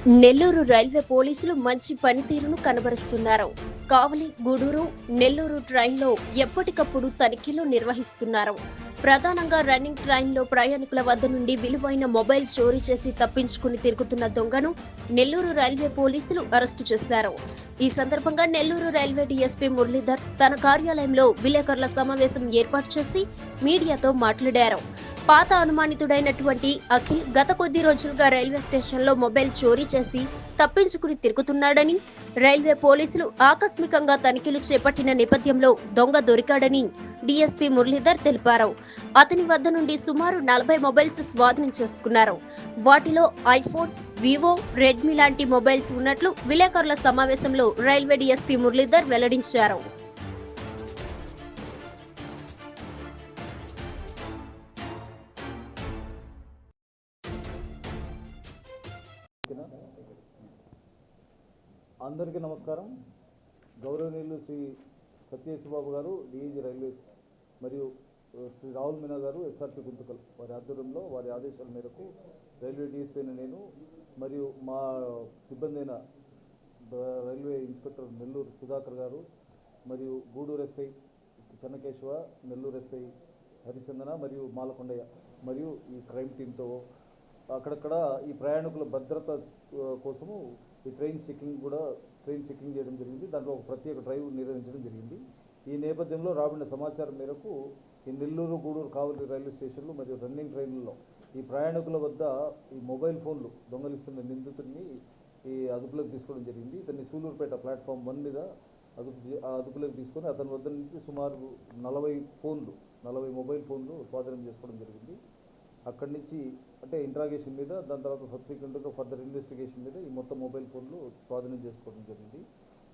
Nellore railway పోలీసులు మంచి పనితీరును కనబరుస్తున్నారు. కావలి, గూడూరు, నెల్లూరు ట్రైన్లో ఎప్పటికప్పుడు తనిఖీలు నిర్వహిస్తున్నారు. ప్రధానంగా రన్నింగ్ ట్రైన్లో ప్రయాణికుల వద్ద నుండి విలువైన మొబైల్ చోరీ చేసి తప్పించుకుని తిరుగుతున్న దొంగను నెల్లూరు రైల్వే పోలీసులు అరెస్టు చేశారు. ఈ సందర్భంగా నెల్లూరు రైల్వే డీఎస్పీ మురళీధర్ తన కార్యాలయంలో విలేకరుల సమావేశం ఏర్పాటు చేసి మీడియాతో మాట్లాడారు. పాత అనుమానితుడైనటువంటి అఖిల్ గత కొద్ది రోజులుగా రైల్వే స్టేషన్లో మొబైల్ చోరీ చేసి తప్పించుకుని తిరుగుతున్నాడని, రైల్వే పోలీసులు ఆకస్మికంగా తనిఖీలు చేపట్టిన నేపథ్యంలో దొంగ దొరికాడని డీఎస్పీ మురళీధర్ తెలిపారు. అతని వద్ద నుండి సుమారు 40 మొబైల్స్ స్వాధీనం చేసుకున్నారు. వాటిలో ఐఫోన్, వివో, రెడ్మీ లాంటి మొబైల్స్ ఉన్నట్లు విలేకరుల సమావేశంలో రైల్వే డీఎస్పీ మురళీధర్ వెల్లడించారు. అందరికీ నమస్కారం. గౌరవనీయులు శ్రీ సత్యేశ్వరబాబు గారు డిఐజీ రైల్వేస్ మరియు శ్రీ రాహుల్ మీనా గారు ఎస్ఆర్పి గుంతకల్ వారి ఆధ్వర్యంలో వారి ఆదేశాల మేరకు రైల్వే డిఎస్పీ అయిన నేను మరియు మా సిబ్బంది అయిన రైల్వే ఇన్స్పెక్టర్ నెల్లూరు సుధాకర్ గారు మరియు గూడూరు ఎస్ఐ చెన్నకేశవ, నెల్లూరు ఎస్ఐ హరిచందన మరియు మాలకొండయ్య మరియు ఈ క్రైమ్ టీంతో అక్కడక్కడ ఈ ప్రయాణికుల భద్రత కోసము ఈ ట్రైన్ చెకింగ్ చేయడం జరిగింది. దాంట్లో ఒక ప్రత్యేక డ్రైవ్ నిర్వహించడం జరిగింది. ఈ నేపథ్యంలో రాబడిన సమాచారం మేరకు ఈ నెల్లూరు, గూడూరు, కావలి రైల్వే స్టేషన్లు మరియు రన్నింగ్ ట్రైన్లలో ఈ ప్రయాణికుల వద్ద ఈ మొబైల్ ఫోన్లు దొంగలిస్తున్న నిందితుడిని ఈ అదుపులోకి తీసుకోవడం జరిగింది. ఇతన్ని సూలూరుపేట ప్లాట్ఫామ్ 1 మీద అదుపులోకి తీసుకొని అతని వద్ద నుంచి సుమారు 40 మొబైల్ ఫోన్లు స్వాధీనం చేసుకోవడం జరిగింది. అక్కడి నుంచి అంటే ఇంట్రాగేషన్ మీద, దాని తర్వాత సబ్సిక్వెంట్గా ఫర్దర్ ఇన్వెస్టిగేషన్ మీద ఈ మొత్తం మొబైల్ ఫోన్లు స్వాధీనం చేసుకోవడం జరిగింది.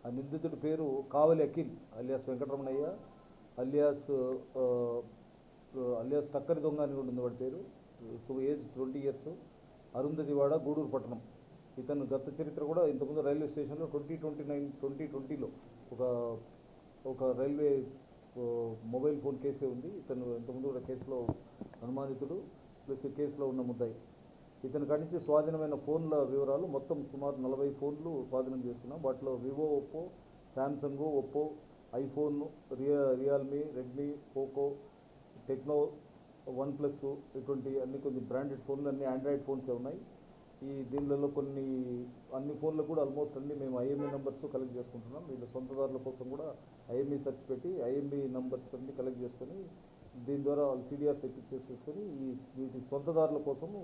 ఆ నిందితుడి పేరు కావలి అఖిల్ అలియాస్ వెంకటరమణయ్య అలియాస్ టక్కరి దొంగ అని కూడా ఉంది వాడి పేరు. ఏజ్ 20 years, అరుంధతివాడ, గూడూరు పట్టణం. ఇతను గత చరిత్ర కూడా ఇంతకుముందు రైల్వే స్టేషన్లో 2020లో ఒక రైల్వే మొబైల్ ఫోన్ కేసే ఉంది. ఇతను ఇంతకుముందు కూడా కేసులో అనుమానితుడు ప్లస్ కేసులో ఉన్న ముద్దాయి. ఇతని కాడించి స్వాధీనమైన ఫోన్ల వివరాలు మొత్తం సుమారు 40 ఫోన్లు స్వాధీనం చేస్తున్నాం. వాటిలో Vivo, Oppo, Samsung, Oppo, iPhone, Realme, Redmi, Poco, techno, OnePlus ఇటువంటి అన్ని కొన్ని బ్రాండెడ్ ఫోన్లు, అన్ని ఆండ్రాయిడ్ ఫోన్సే ఉన్నాయి. దీనిలో అన్ని ఫోన్లు కూడా ఆల్మోస్ట్ అన్ని మేము ఐఎంఈ నంబర్స్ కలెక్ట్ చేసుకుంటున్నాం. వీళ్ళ సొంతదారుల కోసం కూడా ఐఎంఈ సెర్చ్ పెట్టి ఐఎంఈ నంబర్స్ అన్ని కలెక్ట్ చేసుకొని దీని ద్వారా వాళ్ళు సిడిఆర్ చేసుకొని వీటి సొంతదారుల కోసము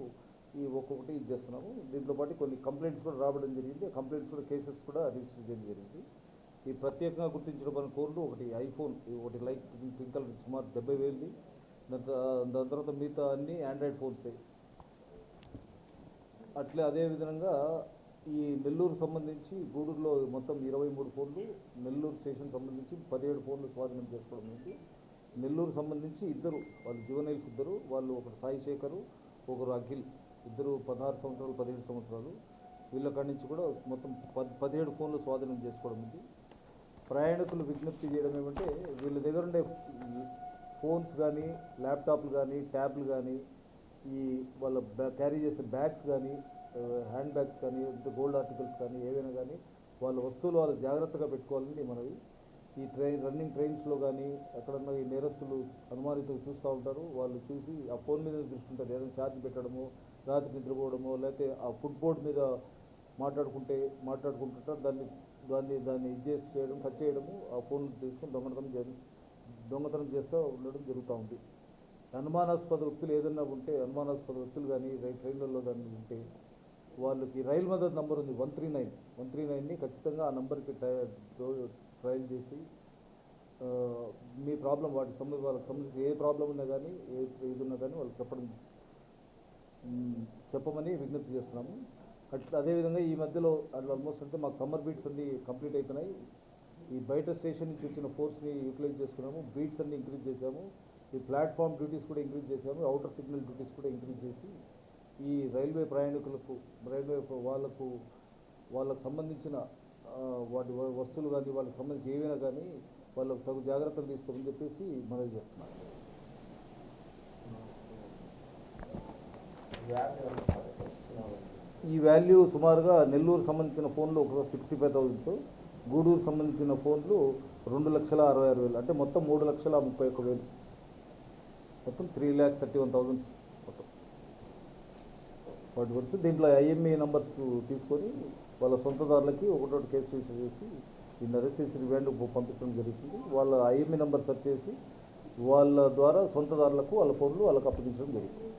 ఈ ఒక్కొక్కటి ఇది చేస్తున్నాము. దీంతో పాటు కొన్ని కంప్లైంట్స్ కూడా రావడం జరిగింది. కంప్లైంట్స్ కూడా కేసెస్ కూడా రిజిస్టర్ చేయడం జరిగింది. ఈ ప్రత్యేకంగా గుర్తించడం ఫోన్లు ఒకటి ఐఫోన్, ఒకటి లైక్ ట్వింకల్ సుమారు 70,000. దాని తర్వాత మిగతా అన్ని ఆండ్రాయిడ్ ఫోన్సే. అట్లే అదేవిధంగా ఈ నెల్లూరు సంబంధించి గూడూరులో మొత్తం 23 ఫోన్లు, నెల్లూరు స్టేషన్ సంబంధించి 17 ఫోన్లు స్వాధీనం చేసుకోవడం ఉంది. నెల్లూరు సంబంధించి వాళ్ళు జువనైల్స్ ఇద్దరు, వాళ్ళు ఒకరు సాయి శేఖరు, ఒకరు అఖిల్, ఇద్దరు 16 సంవత్సరాలు 17 సంవత్సరాలు. వీళ్ళ కాడి నుంచి కూడా మొత్తం 17 ఫోన్లు స్వాధీనం చేసుకోవడం ఉంది. ప్రయాణికులు విజ్ఞప్తి చేయడం ఏమంటే వీళ్ళ దగ్గర ఉండే ఫోన్స్ కానీ, ల్యాప్టాప్లు కానీ, ట్యాబ్లు కానీ, ఈ వాళ్ళ క్యారీ చేసే బ్యాగ్స్ కానీ, హ్యాండ్ బ్యాగ్స్ కానీ, గోల్డ్ ఆర్టికల్స్ కానీ ఏవైనా కానీ వాళ్ళ వస్తువులు వాళ్ళు జాగ్రత్తగా పెట్టుకోవాలని మనవి. ఈ రన్నింగ్ ట్రైన్స్లో కానీ ఎక్కడన్నా ఈ నేరస్తులు అనుమానితులు చూస్తూ ఉంటారు. వాళ్ళు చూసి ఆ ఫోన్ మీద దృష్టి ఉంటుంది. ఏదైనా ఛార్జ్ పెట్టడము, రాత్రి నిద్రపోవడము, లేకపోతే ఆ ఫుడ్ బోర్డ్ మీద మాట్లాడుకుంటుంటారు. దాన్ని ఇది చేసి చేయడం, కట్ చేయడము, ఆ ఫోన్ తీసుకొని దొంగతనం చేస్తూ ఉండడం జరుగుతూ ఉంది. అనుమానాస్పద వ్యక్తులు ఏదన్నా ఉంటే, అనుమానాస్పద వ్యక్తులు కానీ ట్రైన్లలో దాన్ని ఉంటే వాళ్ళకి రైల్ మదద్ నంబర్ ఉంది 139ని ఖచ్చితంగా ఆ నంబర్కి ట్రయల్ చేసి మీ ప్రాబ్లం వాళ్ళకి సంబంధించి ఏ ప్రాబ్లం ఉన్నా కానీ ఇది ఉన్నా కానీ వాళ్ళకి చెప్పమని విజ్ఞప్తి చేస్తున్నాము. అదేవిధంగా ఈ మధ్యలో ఆల్మోస్ట్ అంటే మాకు సమ్మర్ బీట్స్ అన్ని కంప్లీట్ అయిపోయినాయి. ఈ బయట స్టేషన్ నుంచి వచ్చిన ఫోర్స్ని యూటిలైజ్ చేసుకున్నాము. బీట్స్ అన్ని ఇంక్రీజ్ చేసాము. ఈ ప్లాట్ఫామ్ డ్యూటీస్ కూడా ఇంక్రీజ్ చేసాము. అవుటర్ సిగ్నల్ డ్యూటీస్ కూడా ఇంక్రీజ్ చేసి ఈ రైల్వే ప్రయాణికులకు వాళ్ళకు సంబంధించిన వాటి వస్తువులు కానీ వాళ్ళకి సంబంధించి ఏవైనా కానీ వాళ్ళకు తగు జాగ్రత్తలు తీసుకోమని చెప్పేసి మనవి చేస్తున్నాను. ఈ వాల్యూ సుమారుగా నెల్లూరు సంబంధించిన ఫోన్లు ఒక 65,000తో, గూడూరు సంబంధించిన ఫోన్లు 2,66,000, అంటే మొత్తం 3,31,000, మొత్తం 3,31,000 మొత్తం. వాటి గురించి దీంట్లో ఐఎంఈ నంబర్స్ తీసుకొని వాళ్ళ సొంతదారులకి ఒకటొకటి కేసు రిజిస్టర్ చేసి దీన్ని అరెస్ట్ చేసి రిమాండ్కు పంపించడం జరుగుతుంది. వాళ్ళ ఐఎంఈ నంబర్ సెర్చ్ చేసి వాళ్ళ ద్వారా సొంతదారులకు వాళ్ళ ఫోన్లు వాళ్ళకి అప్పగించడం జరుగుతుంది.